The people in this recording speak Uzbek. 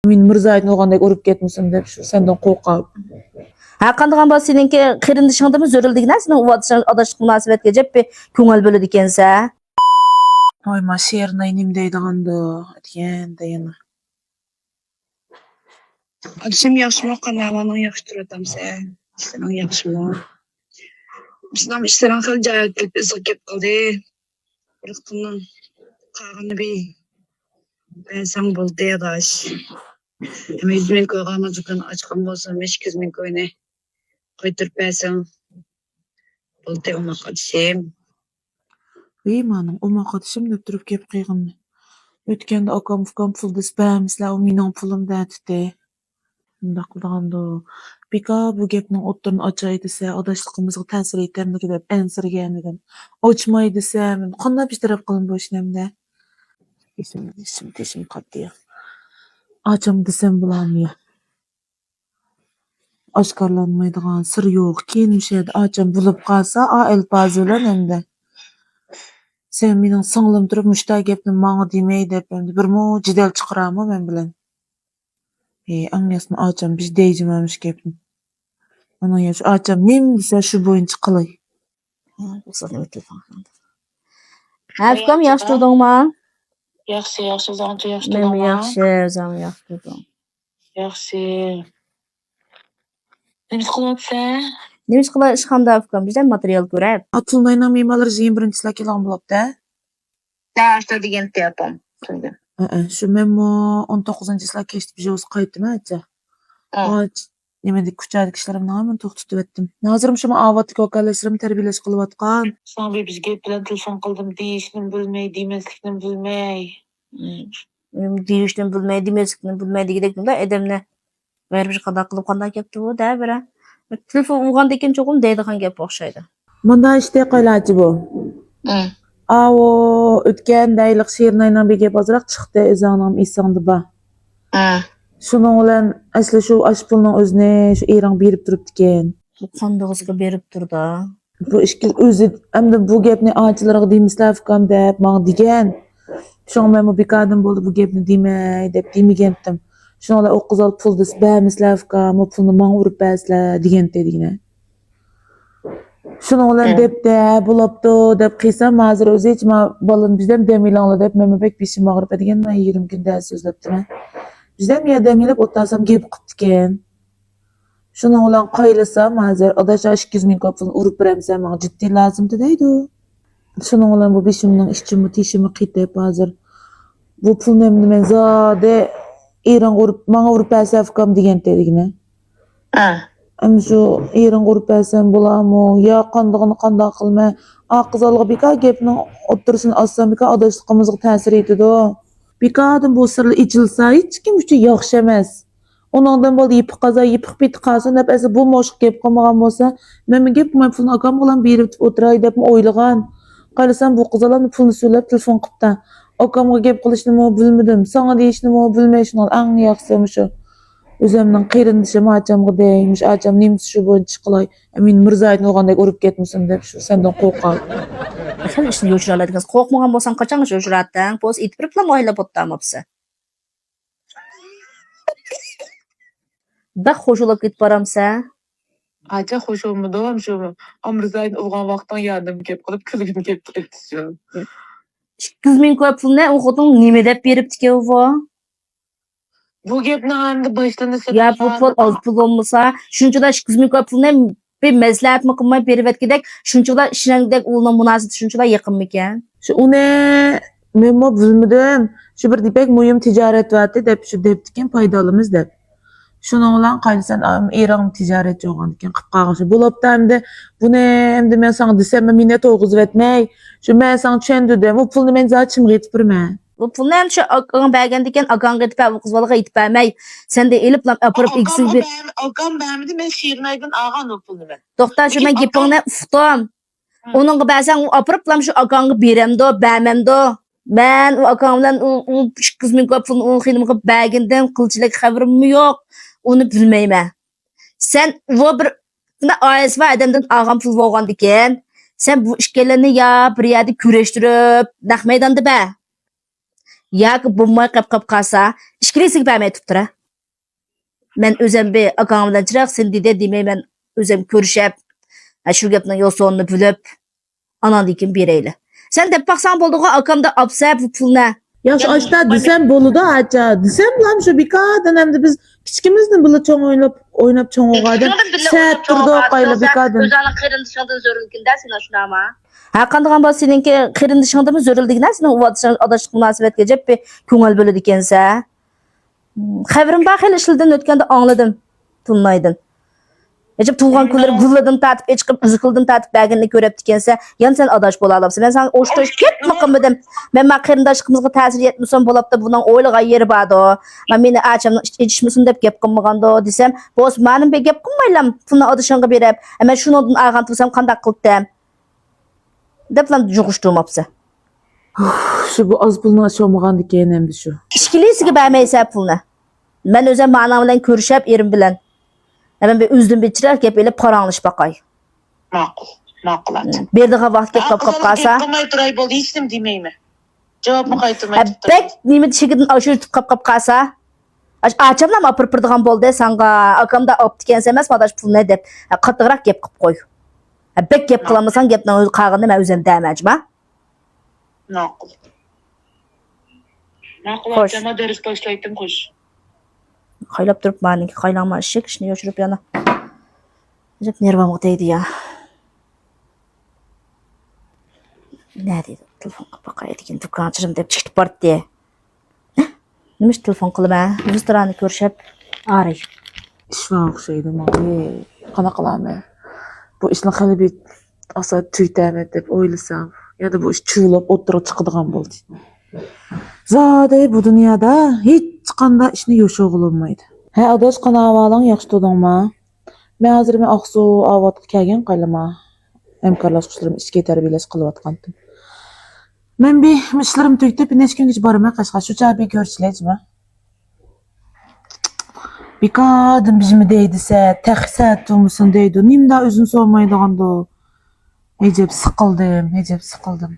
Men Mirzaydın olgandek urup ketmisin dep şu senden qo'rqab. Ha qandagan bol seninki qirindishingdimi zo'rildik narsani u adashlik munosabatga jep ko'ngil bo'ladi ekansa. Ay ma şernay nim deydiganda degende yana. Adışım yaxşımı qanalanın yaxşı turatam sen. Senin yaxşımı. Bizden işlerin xil jayat ketip kep qaldı. Rıhtının qağını bir ben sen buldu ya daş. Hem 100 min koyğama zıkın açqan bolsa 500 min koyne qoyturup ben buldu ona qadışım. Ey manım oma qatışım dep turup kep qıygınny. Ötkende akam fukam pul dispamisla o mening pulum da tutdi. Bunda qıldaganda Bika bu gepning otturun açay dese adaşlığımızga täsir etermigi dep ensirgenligim. Açmay desem qanday bir taraf qılın bu işlemde. Esim qatdy. Açam desem bulanmıyor. Aşkarlanmaydigan sır yok. Kenmişedi açam bulup qalsa a elpazolan ende. Sen mening singlim turib muşta gepni maňa demey dep endi bir mo jidal çyqyramy men bilen. Angyasmy açam biz deýjememiş gepni. Ona ýaş açam nim dese şu boýunça qylay. Ha ukam yaxshi turdingmi? Yaxşı zanca yaxşı Men turdingmi? yaxshi, o'zim yaxshi turdim. Yaxşı. Nima qilyapsan? Nima ish qilay ishxonada ukam bizdan material ko'rib. Atulmayna memalar 21-la kelan bolupda. Därste digen yapam. Şimdi. Şu memo 19-la keçdi bir joz qaytdymy aja. Aç nimedik kuchadik işlerim namyn toktutup etdim. Nazyrum şuma awatdyk okalleşlerim terbiýeleş kılıp atgan. Sana bir bizge bilen telefon kıldım deyişini bilmey, demeslikini bilmey. Deyişini bilmey, demeslikini bilmey degidekde edemne berip qanday qılıp qanday gepdi bu da bira. Telefon uğanda eken çoğum deydigan gep okşaydı. Manda işte qaylaçy bu. Awo ötken daýlyk şernayna bir gep azrak çykdy özüňem isňdy ba. Şunuň bilen asly şu aş pulnyň özüne şu eýraň berip durupdyken. Bu qandygysga berip turda. Bu işki özü emdi bu gepni açylaryga diýmisler fikam dep maňa digen. Şoň men bu bikadym boldy bu gepni diýmey dep diýmegendim. Şoňla o gyzal pul dis bämisler fikam o pulny maňa urup bäsler digende digine. Şoň bilen depde bulapdy dep qysam hazır özü hiç ma balyn bizden demilanla dep men pek bişim agryp edigen 20 günde sözlepdim. Bizden ya demilip otarsam gep qıpdyken. Şoň bilen qaylasam hazır adaş 200 min kopyny urup beremsem maňa jiddi lazımdy diýdi. Şoň bilen bu bişimden işçimi tişimi qytyp hazır bu pul nemni men zade eýraň urup maňa urup bäsler fikam digende digine. Hem şu eýraň urup bäsem bolamy ya qandygyny qanday qylma aqyzalga bika gepni ottursyny assam bika adaşlykymyzga täsir etdi. Bikadym bu sirli içilsa hiç kim üçin ýaxşy emas. Onundan bol ýypyk gaza ýypyk bit gaza dep ese bu moşuk gep gamagan bolsa men gep men pulny akam bilen berip oturay dep oýlagan. Qarasam bu gyzalan pulny söylep telefon qypda. Akamga gep qilishni mo bilmedim. Saňa diýişni mo bilmeýşin ol aň ýaxşy şu. Özümden qyryndyşym açamga deýmiş. Açam nimsi şu boýunça qylay. Men Mirzaýdyn olgandek urup ketmisin dep şu senden qo'rqab. Sen işini yoşuraladınız. Korkmagan bolsan kaçan iş yoşuratdın? Boz itip plan oýlap otdamapsy. Bak hoş olup git baramsa. Aja hoş olmadı şu Amrzaýyn olgan wagtdan ýardym kep qılıp külgüm kep ketdi şu. 200 min koy pulny oxudun nime dep beripdi bu? Bu gepni handa başdan Ya bu pul az pul olmasa, şunça da 200 min koy pulny bir mezlihat mı qılmay berip etgidek, şunça da şinengdek ulna münasibet şunça da ýakyn miken? Şu une men mo bilmedim. Şu bir dipek muýym tijaret wagty dep şu depdiken paýdalymyz dep. Şonuň bilen qaýdysan eýraň tijaret jogand eken qypqagyşy. Bolapdy hemde bune hemde men saňa desem mine toýguzyp etmey. Şu men saňa çendirdim. Bu pulny men zaçym getip birme. Bu pulny hem şu agaň bergendiken agaň getip bu gyzbalyga ýitip bermey. Sen de elip lan apyryp ikisi bir. Agam bämidi men Şirnaýdan agan o pulny men. Doktor şu men gepingni ufdum. Onuňga bersen apyryp lan şu agaňga beremdi, bermemdi. Ben o agaň bilen o 200 min koy pulny o hynymga bergendim, kılçylyk haberim ýok. Onu bilmeýme. Sen bu bir aýsy we adamdan algan pul bolgandyken, sen bu işgelerini ya bir ýerde küreşdirip, nak meýdanda bä. yoki bo'lmay qolib qolsa, ishkilisiga bermay turibdi. Men o'zim bir akam bilan chiroq sen dedi demay men o'zim ko'rishib, shu gapni yo'sonni bilib, anandikin berayli. Sen deb baqsan bo'ldi-ku akamda opsa bu pulni. Yosh oshda desam bo'ladi, acha. Desam ham shu bekadan hamda biz kichkimizni bilan cho'ng o'ynab cho'ng o'g'adim. Sat turdi qayla bekadan. O'zani qirindishingdan zo'rilganda sen shunama. Ha qandagan bo'lsa seningki qirindishingdan zo'rildigina sen adashlik munosabatga jeb ko'ngil bo'ladi ekansa. Xabarim bor xil ishildan o'tganda angladim. Tunlaydin. Ecep tuğan kunları gulladım tatip, eçkip ızıkıldım tatip belgini görüp dikense, yan sen adaş bola alapsın. Ben sana oştoş ketmekim dedim. Ben makarındaşkımızga tasir etmişim bolap da bundan oyluğa yeri bardı o. Ben beni açamdan içmişsin dep gep kılmaganda o desem, boz benim be gep kılmaylam. Tuna adışanға berip, hemen şunu odun ağan tutsam kandak kıldım. Dep lan juğuştuğum apsa. Şu bu az pulunu aşamağan diken hem de şu. İşkilisiga bermeyse pulni. Ben özüm manam bilen körüşüp erim bilen. Hemen bir üzdüm bir çırar gep ele paranlış bakay. Ma'qul. Berdiğe vaqt gep kap qalsa. Qilmay turay bo'ldi, hech nim demeymi? Javobni qaytarmay turibdi. Bek nima chigidin ashirtib kap qalsa. Açamdan apırpırdıgan boldu sanga akamda optiken emas madaş pul ne dep. Qattiqroq gep qilib qo'y. Bek gep qilamasan gepni qag'ini men o'zim damajma. Ma'qul. Ma'qul, Xo'sh. jama dars boshlaydim xo'sh. Qaylab turib meniki qaylama ishik ishni yoshirib yana. Jep nervamga tegdi ya. Ne dedi? Telefon kapaqay degan do'konchirim deb chiqib bordi. Nima ish telefon qilib ha? Restoronni ko'rishib aray. İşvan o'xshaydi ma'qul. Qana qilaman? Bu ishni hali bir asa tüytaman deb o'ylasam, ya da bu ish chulab o'tirib chiqadigan bo'ldi. Zade bu dunyoda hech qanday ishni yo'shog' bo'lmaydi. Ha, adash qana ahvoling yaxshi tudingmi? Men hozir Oqsu avotga kelgan qaylama. Hamkorlashishlarım ishga tarbiyalash qilyotgandim. Men bir ishlarim tugtib, necha kungacha boraman Qashqa. Shu charbi ko'rishlaymi? Bikadim bizmi deydise, taxsat tumusun deydi. Nimda o'zini sormaydiganda. Ecep sıkıldım.